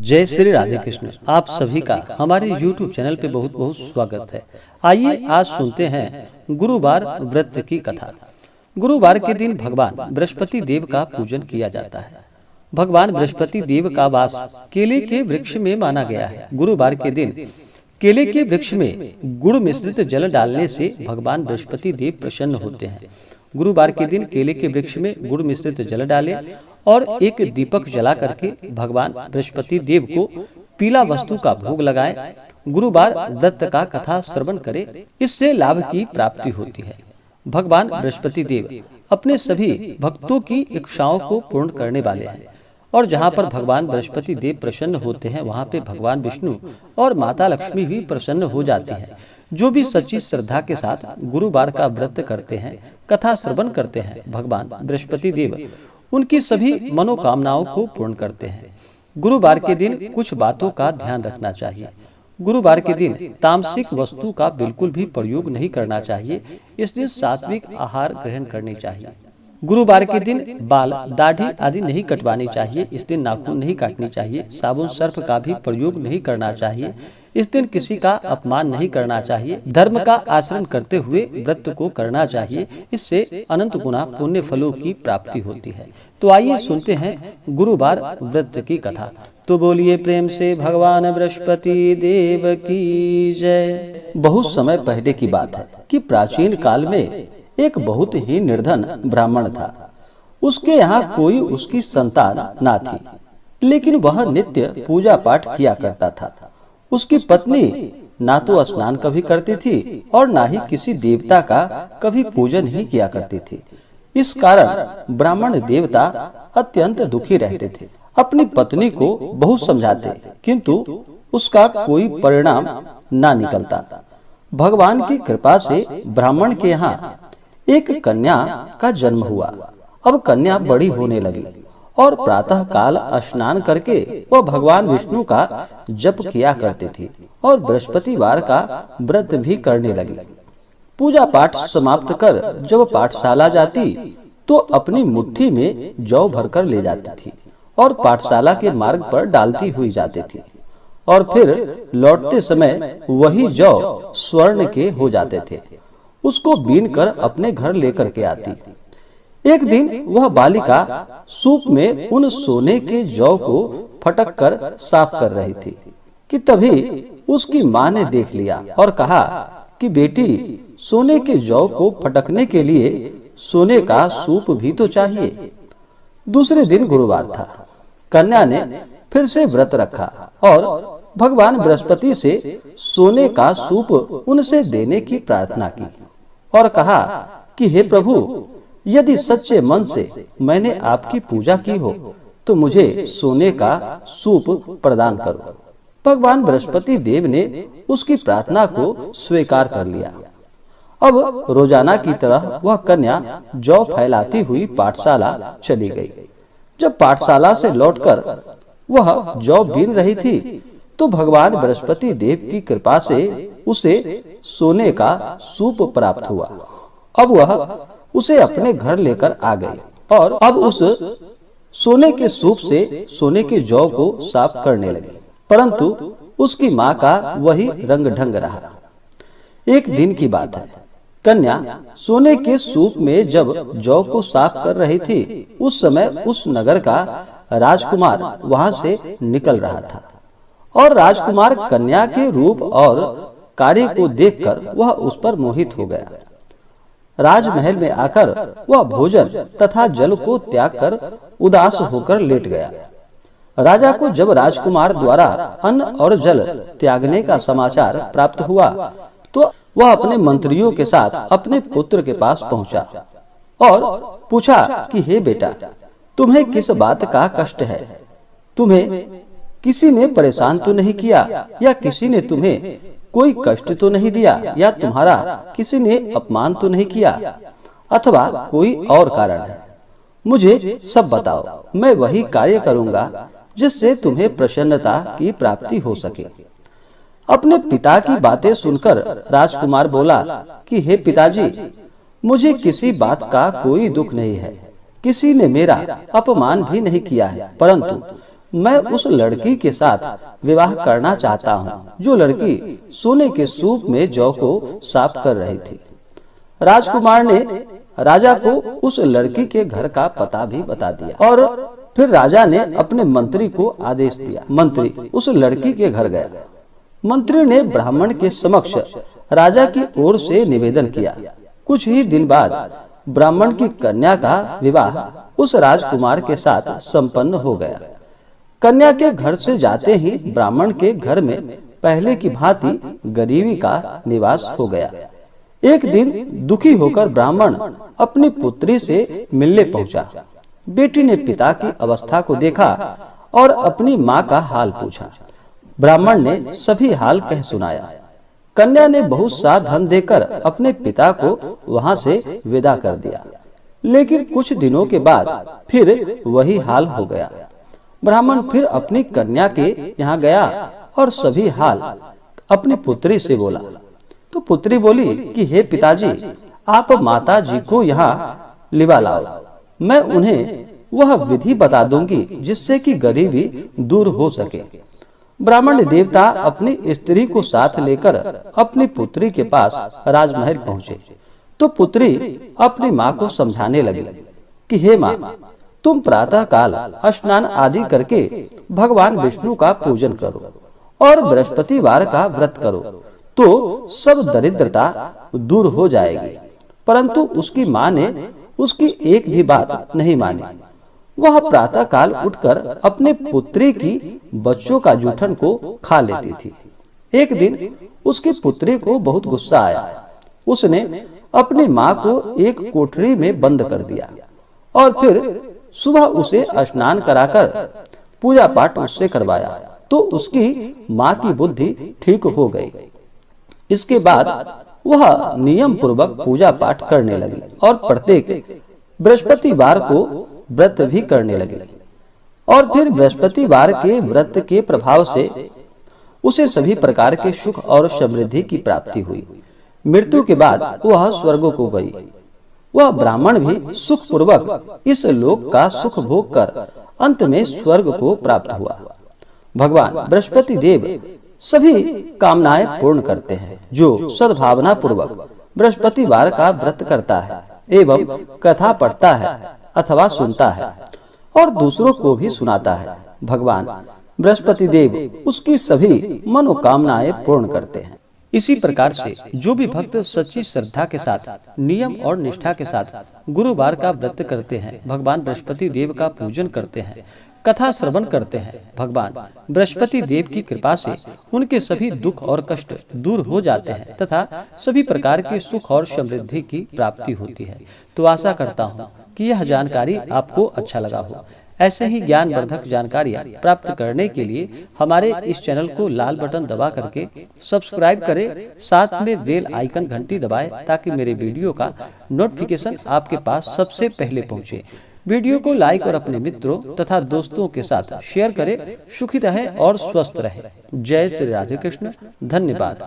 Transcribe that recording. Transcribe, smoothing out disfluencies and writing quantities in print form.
जय श्री राधे कृष्ण। आप सभी का हमारे YouTube चैनल पे बहुत बहुत स्वागत है। आइए आज सुनते हैं गुरुवार व्रत की कथा। गुरुवार के दिन भगवान बृहस्पति देव का पूजन किया जाता है। भगवान बृहस्पति देव का वास केले के वृक्ष में माना गया है। गुरुवार के दिन केले के वृक्ष में गुड़ मिश्रित जल डालने से भगवान बृहस्पति देव प्रसन्न होते हैं। गुरुवार के दिन केले के वृक्ष में गुड़ मिश्रित जल डालें और एक दीपक जला करके भगवान बृहस्पति देव को पीला वस्तु का भोग लगाएं। गुरुवार व्रत का कथा श्रवण करें, इससे लाभ की प्राप्ति होती है। भगवान बृहस्पति देव अपने सभी भक्तों की इच्छाओं को पूर्ण करने वाले हैं और जहाँ पर भगवान बृहस्पति देव प्रसन्न होते हैं वहाँ पे भगवान विष्णु और माता लक्ष्मी भी प्रसन्न हो जाती हैं। जो भी सच्ची श्रद्धा के साथ गुरुवार का व्रत करते हैं, कथा श्रवण करते हैं, भगवान बृहस्पति देव उनकी सभी मनोकामनाओं को पूर्ण करते हैं। गुरुवार के दिन कुछ बातों का ध्यान रखना चाहिए। गुरुवार के दिन तामसिक वस्तु का बिल्कुल भी प्रयोग नहीं करना चाहिए। इस दिन सात्विक आहार ग्रहण करनी चाहिए। गुरुवार के दिन बाल, दाढ़ी आदि नहीं कटवानी चाहिए। इस दिन नाखून नहीं काटनी चाहिए। साबुन सर्फ का भी प्रयोग नहीं करना चाहिए। इस दिन किसी का अपमान नहीं करना चाहिए। धर्म का आचरण करते हुए व्रत को करना चाहिए। इससे अनंत गुना पुण्य फलों की प्राप्ति होती है। तो आइए सुनते हैं गुरुवार व्रत की कथा। तो बोलिए प्रेम से भगवान बृहस्पति देव की जय। बहुत समय पहले की बात है कि प्राचीन काल में एक बहुत ही निर्धन ब्राह्मण था। उसके यहाँ कोई उसकी संतान ना थी, लेकिन वह नित्य पूजा पाठ किया करता था। उसकी पत्नी ना तो स्नान कभी करती थी और ना ही किसी देवता का कभी पूजन ही किया करती थी। इस कारण ब्राह्मण देवता अत्यंत दुखी रहते थे। अपनी पत्नी को बहुत समझाते, किंतु उसका कोई परिणाम ना निकलता। भगवान की कृपा से ब्राह्मण के यहाँ एक कन्या का जन्म हुआ। अब कन्या बड़ी होने लगी और प्रातः काल स्नान करके वह भगवान विष्णु का जप किया करती थी और बृहस्पतिवार का व्रत भी करने लगी। पूजा पाठ समाप्त कर जब पाठशाला जाती तो अपनी मुट्ठी में जौ भरकर ले जाती थी और पाठशाला के मार्ग पर डालती हुई जाती थी और फिर लौटते समय वही जौ स्वर्ण के हो जाते थे। उसको बीन कर अपने घर लेकर के आती। एक दिन वह बालिका सूप में उन सोने के जौ को फटक कर साफ कर रही थी कि तभी उसकी माँ ने देख लिया और कहा कि बेटी, सोने के जौ को फटकने के लिए सोने का सूप भी तो चाहिए। दूसरे दिन गुरुवार था। कन्या ने फिर से व्रत रखा और भगवान बृहस्पति से सोने का सूप उनसे देने की प्रार्थना की और कहा कि हे प्रभु, यदि सच्चे मन से मैंने आपकी पूजा की हो तो मुझे सोने का सूप प्रदान करो। भगवान बृहस्पति देव ने उसकी प्रार्थना को स्वीकार कर लिया। अब रोजाना की तरह वह कन्या जौ फैलाती हुई पाठशाला चली गई। जब पाठशाला से लौटकर वह जौ बीन रही थी तो भगवान बृहस्पति देव की कृपा से उसे सोने का सूप प्राप्त हुआ। अब वह उसे अपने घर लेकर आ गई और अब उस सोने के सूप से सोने के जौ को साफ करने लगी, परंतु उसकी माँ का वही रंग ढंग रहा। एक दिन की बात है, कन्या सोने के सूप में जब जौ को साफ कर रही थी, उस समय उस नगर का राजकुमार वहां से निकल रहा था और राजकुमार कन्या के रूप और कार्य को देखकर वह उस पर मोहित हो गया। राजमहल में आकर वह भोजन तथा जल को त्याग कर उदास होकर लेट गया। राजा को जब राजकुमार द्वारा अन्न और जल त्यागने का समाचार प्राप्त हुआ तो वह अपने मंत्रियों के साथ अपने पुत्र के पास पहुंचा और पूछा कि हे बेटा, तुम्हें किस बात का कष्ट है? तुम्हें किसी ने परेशान तो नहीं किया या किसी ने तुम्हें कोई कष्ट तो नहीं दिया या तुम्हारा किसी ने अपमान तो नहीं किया अथवा कोई और कारण है? मुझे सब बताओ, मैं वही कार्य करूंगा जिससे तुम्हें प्रसन्नता की प्राप्ति हो सके। अपने पिता की बातें सुनकर राजकुमार बोला कि हे पिताजी, मुझे किसी बात का कोई दुख नहीं है। किसी ने मेरा अपमान भी नहीं किया है, परंतु मैं उस लड़की के साथ विवाह करना चाहता हूँ जो लड़की सोने के सूप में जौ को साफ कर रही थी। राजकुमार ने राजा को उस लड़की के घर का पता भी बता दिया और फिर राजा ने अपने मंत्री को आदेश दिया। मंत्री उस लड़की के घर गया। मंत्री ने ब्राह्मण के समक्ष राजा की ओर से निवेदन किया। कुछ ही दिन बाद ब्राह्मण की कन्या का विवाह उस राजकुमार के साथ संपन्न हो गया। कन्या के घर से जाते ही ब्राह्मण के घर में पहले की भांति गरीबी का निवास हो गया। एक दिन दुखी होकर ब्राह्मण अपनी पुत्री से मिलने पहुंचा। बेटी ने पिता की अवस्था को देखा और अपनी माँ का हाल पूछा। ब्राह्मण ने सभी हाल कह सुनाया। कन्या ने बहुत सा धन देकर अपने पिता को वहां से विदा कर दिया। लेकिन कुछ दिनों के बाद फिर वही हाल हो गया। ब्राह्मण फिर अपनी कन्या के यहाँ गया और सभी हाल अपनी पुत्री से बोला। तो पुत्री बोली कि हे पिताजी, आप माता जी को यहाँ लिवा लाओ। मैं उन्हें वह विधि बता दूंगी जिससे कि गरीबी दूर हो सके। ब्राह्मण देवता अपनी स्त्री को साथ लेकर अपनी पुत्री के पास राजमहल पहुँचे। तो पुत्री अपनी माँ को समझाने लगी कि हे माँ, तुम प्रातः काल स्नान आदि करके भगवान विष्णु का पूजन करो और बृहस्पतिवार का व्रत करो तो सब दरिद्रता दूर हो जाएगी। परंतु उसकी माँ ने उसकी एक भी बात नहीं मानी। वह प्रातः काल उठकर अपने पुत्री की बच्चों का जूठन को खा लेती थी। एक दिन उसकी पुत्री को बहुत गुस्सा आया। उसने अपनी माँ को एक कोठरी में बंद कर दिया और फिर सुबह उसे स्नान कराकर पूजा पाठ उससे करवाया तो उसकी माँ की बुद्धि ठीक हो गई। इसके बाद वह नियम पूर्वक पूजा पाठ करने लगी और प्रत्येक बृहस्पतिवार को व्रत भी करने लगी। और फिर बृहस्पतिवार के व्रत के प्रभाव से उसे सभी प्रकार के सुख और समृद्धि की प्राप्ति हुई। मृत्यु के बाद वह स्वर्ग को गई। वह ब्राह्मण भी सुख पूर्वक इस लोक का सुख भोग कर अंत में स्वर्ग को प्राप्त हुआ। भगवान बृहस्पति देव सभी कामनाएं पूर्ण करते हैं। जो सद्भावना पूर्वक बृहस्पतिवार का व्रत करता है एवं कथा पढ़ता है अथवा सुनता है और दूसरों को भी सुनाता है, भगवान बृहस्पति देव उसकी सभी मनोकामनाएं पूर्ण करते हैं। इसी प्रकार से जो भी भक्त सच्ची श्रद्धा के साथ नियम और निष्ठा के साथ गुरुवार का व्रत करते हैं, भगवान बृहस्पति देव का पूजन करते हैं, कथा श्रवण करते हैं, भगवान बृहस्पति देव की कृपा से उनके सभी दुख और कष्ट दूर हो जाते हैं तथा सभी प्रकार के सुख और समृद्धि की प्राप्ति होती है। तो आशा करता हूँ कि यह जानकारी आपको अच्छा लगा हो। ऐसे ही ज्ञानवर्धक जानकारियाँ प्राप्त करने के लिए हमारे इस चैनल को लाल बटन दबा करके सब्सक्राइब करें, साथ में बेल आइकन घंटी दबाएं ताकि मेरे वीडियो का नोटिफिकेशन आपके पास सबसे पहले पहुंचे। वीडियो को लाइक और अपने मित्रों तथा दोस्तों के साथ शेयर करें। सुखी रहें और स्वस्थ रहें। जय श्री राधे कृष्ण। धन्यवाद।